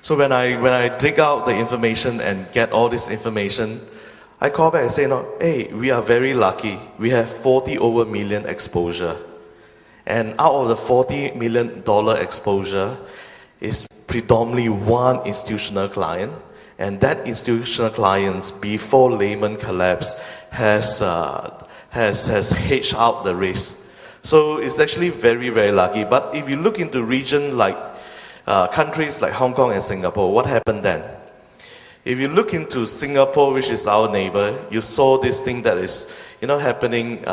So when I dig out the information and get all this information, I call back and say, no, hey, we are very lucky. We have 40 over million exposure. And out of the $40 million exposure is predominantly one institutional client. And that institutional client, before Lehman collapse, has hedged out the risk. So it's actually very, very lucky. But if you look into region like countries like Hong Kong and Singapore, what happened then? If you look into Singapore, which is our neighbor, you saw this thing that is, happening,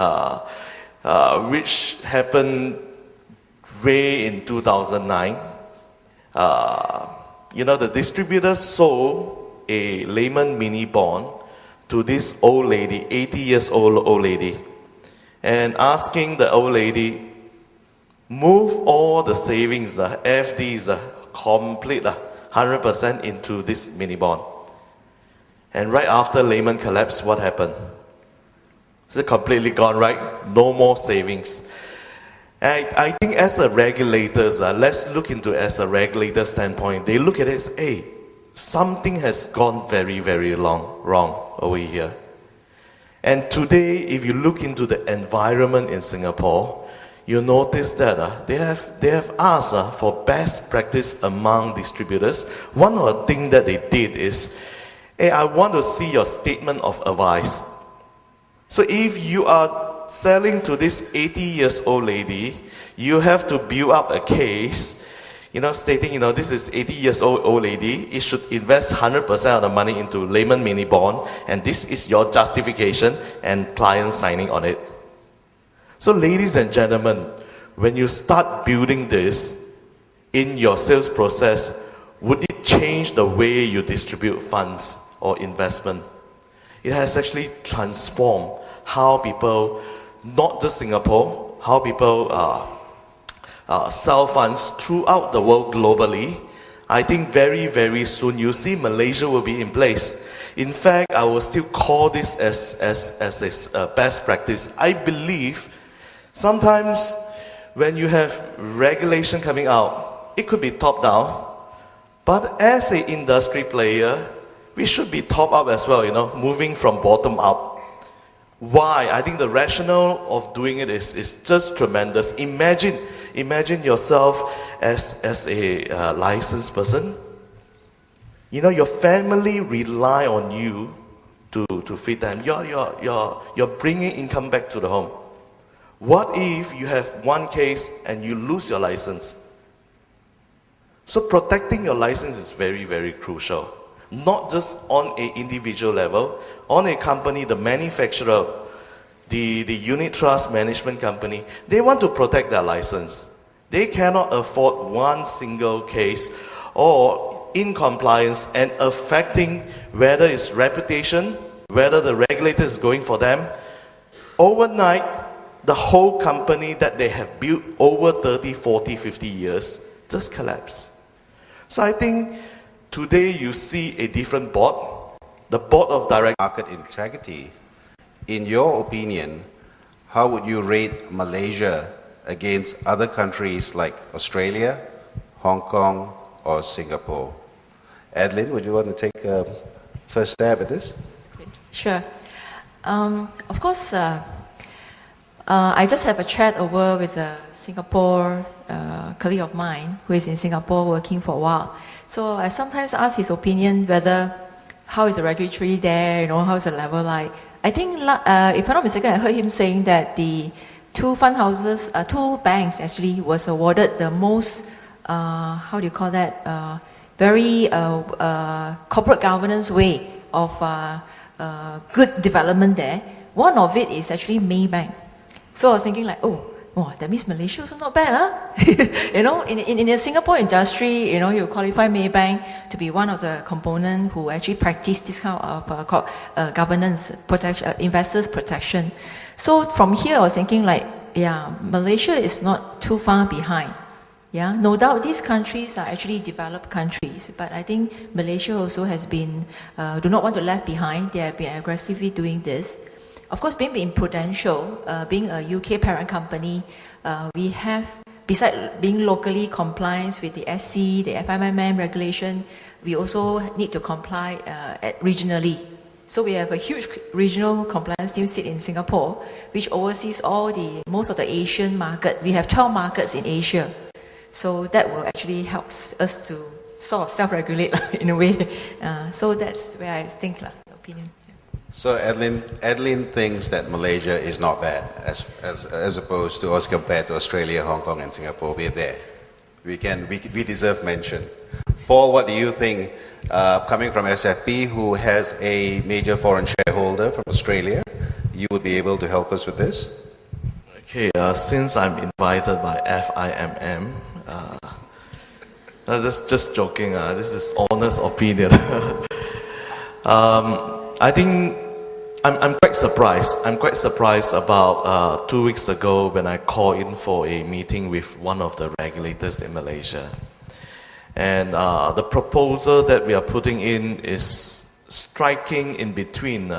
which happened way in 2009. The distributors sold a Lehman mini bond to this old lady, 80 years old lady, and asking the old lady, move all the savings, FDs, complete 100% into this mini bond. And right after Lehman collapsed, what happened? It's completely gone, right? No more savings. And I think as a regulators, let's look into as a regulator standpoint. They look at it as, hey, something has gone very, very wrong over here. And today, if you look into the environment in Singapore, you'll notice that they have asked for best practice among distributors. One of the things that they did is, hey, I want to see your statement of advice. So if you are selling to this 80 years old lady, you have to build up a case, stating, this is 80 years old lady, it should invest 100% of the money into Lehman mini bond, and this is your justification, and client signing on it. So ladies and gentlemen, when you start building this in your sales process, would it change the way you distribute funds or investment? It has actually transformed how people, not just Singapore, how people sell funds throughout the world globally. I think very, very soon you see Malaysia will be in place. In fact, I will still call this as a best practice. I believe sometimes when you have regulation coming out, it could be top down, but as an industry player, we should be top up as well, moving from bottom up. Why? I think the rationale of doing it is just tremendous. Imagine yourself as a licensed person. Your family rely on you to feed them. You're bringing income back to the home. What if you have one case and you lose your license? So protecting your license is very, very crucial. Not just on an individual level, on a company, the manufacturer, the unit trust management company, they want to protect their license. They cannot afford one single case or incompliance and affecting whether it's reputation, whether the regulator is going for them. Overnight, the whole company that they have built over 30, 40, 50 years just collapse. So I think today you see a different board, the board of directors. Market integrity. In your opinion, how would you rate Malaysia against other countries like Australia, Hong Kong, or Singapore? Adeline, would you want to take a first stab at this? Sure. Of course, I just have a chat over with a Singapore colleague of mine who is in Singapore working for a while. So I sometimes ask his opinion whether how is the regulatory there, how is the level like. I think, if I'm not mistaken, I heard him saying that the two fund houses, two banks actually was awarded the most, how do you call that, very corporate governance way of good development there. One of it is actually Maybank. So I was thinking like, oh, that means Malaysia also not bad, huh? In the Singapore industry, you qualify Maybank to be one of the components who actually practice this kind of governance, protection, investors protection. So from here, I was thinking like, yeah, Malaysia is not too far behind. Yeah, no doubt these countries are actually developed countries, but I think Malaysia also has been, do not want to left behind. They have been aggressively doing this. Of course, being Prudential, being a UK parent company, we have besides being locally compliant with the SC, the FIMM regulation, we also need to comply regionally. So we have a huge regional compliance team sit in Singapore, which oversees most of the Asian market. We have 12 markets in Asia. So that will actually help us to sort of self-regulate in a way. So that's where I think, opinion. So Adeline thinks that Malaysia is not bad as opposed to us compared to Australia, Hong Kong and Singapore. We're there. We deserve mention. Paul, what do you think? Coming from SFP, who has a major foreign shareholder from Australia, you would be able to help us with this? Okay, since I'm invited by FIMM, just joking, this is honest opinion. I think I'm quite surprised. I'm quite surprised about 2 weeks ago when I called in for a meeting with one of the regulators in Malaysia. And the proposal that we are putting in is striking in between,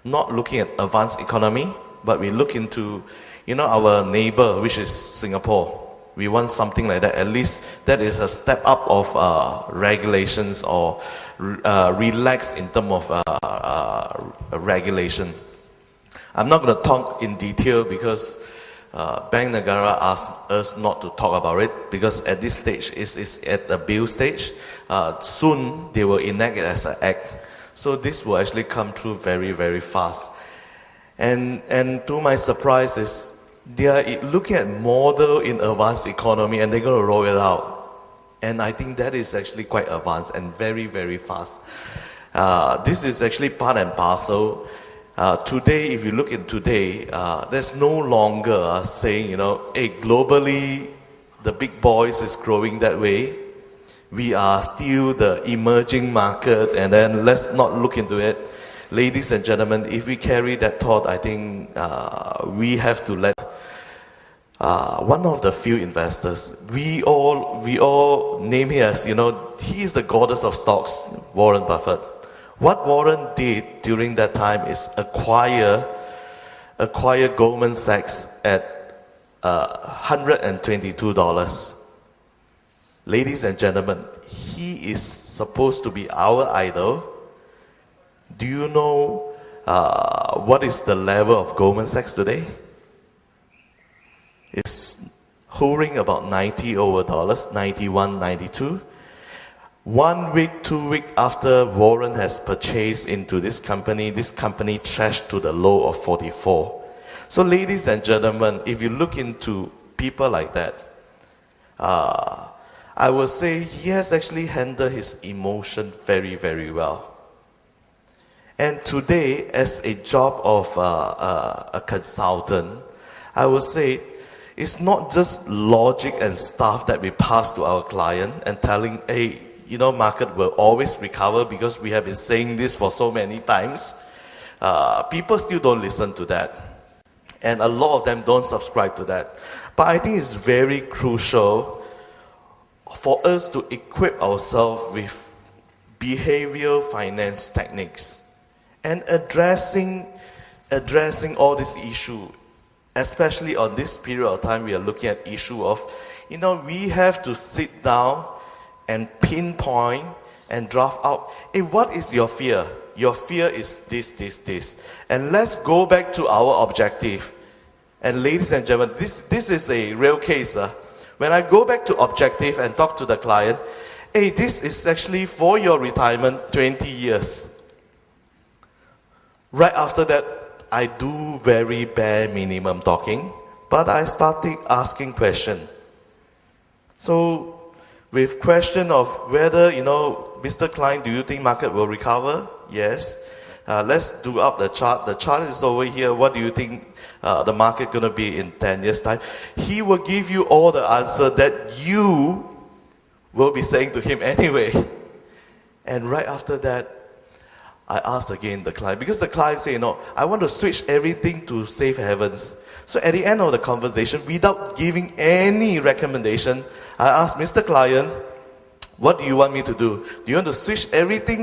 not looking at advanced economy, but we look into, our neighbor, which is Singapore. We want something like that. At least that is a step up of regulations or relax in terms of regulation. I'm not going to talk in detail because Bank Negara asked us not to talk about it because at this stage, it's at the bill stage. Soon, they will enact it as an act. So this will actually come through very, very fast. And to my surprise is, they are looking at model in advanced economy and they're going to roll it out. And I think that is actually quite advanced and very, very fast. This is actually part and parcel. Today, if you look at today, there's no longer saying, hey, globally, the big boys is growing that way. We are still the emerging market, and then let's not look into it. Ladies and gentlemen, if we carry that thought, I think we have to let one of the few investors, we all name him as, he is the goddess of stocks, Warren Buffett. What Warren did during that time is acquire Goldman Sachs at $122. Ladies and gentlemen, he is supposed to be our idol. Do you know what is the level of Goldman Sachs today? It's hovering about $90 over, 91, 92. 1 week, 2 weeks after Warren has purchased into this company trashed to the low of 44. So ladies and gentlemen, if you look into people like that, I will say he has actually handled his emotion very, very well. And today, as a job of a consultant, I will say it's not just logic and stuff that we pass to our client and telling, hey, market will always recover because we have been saying this for so many times. People still don't listen to that. And a lot of them don't subscribe to that. But I think it's very crucial for us to equip ourselves with behavioral finance techniques and addressing all this issue, especially on this period of time we are looking at issue of, we have to sit down and pinpoint and draft out, hey, what is your fear? Your fear is this. And let's go back to our objective. And ladies and gentlemen, this is a real case. When I go back to objective and talk to the client, hey, this is actually for your retirement, 20 years. Right after that, I do very bare minimum talking, but I started asking questions. So, with question of whether, Mr. Klein, do you think market will recover? Yes. Let's do up the chart. The chart is over here. What do you think the market going to be in 10 years' time? He will give you all the answer that you will be saying to him anyway. And right after that, I asked again the client, because the client said, I want to switch everything to safe havens. So at the end of the conversation, without giving any recommendation, I asked Mr. Client, what do you want me to do? Do you want to switch everything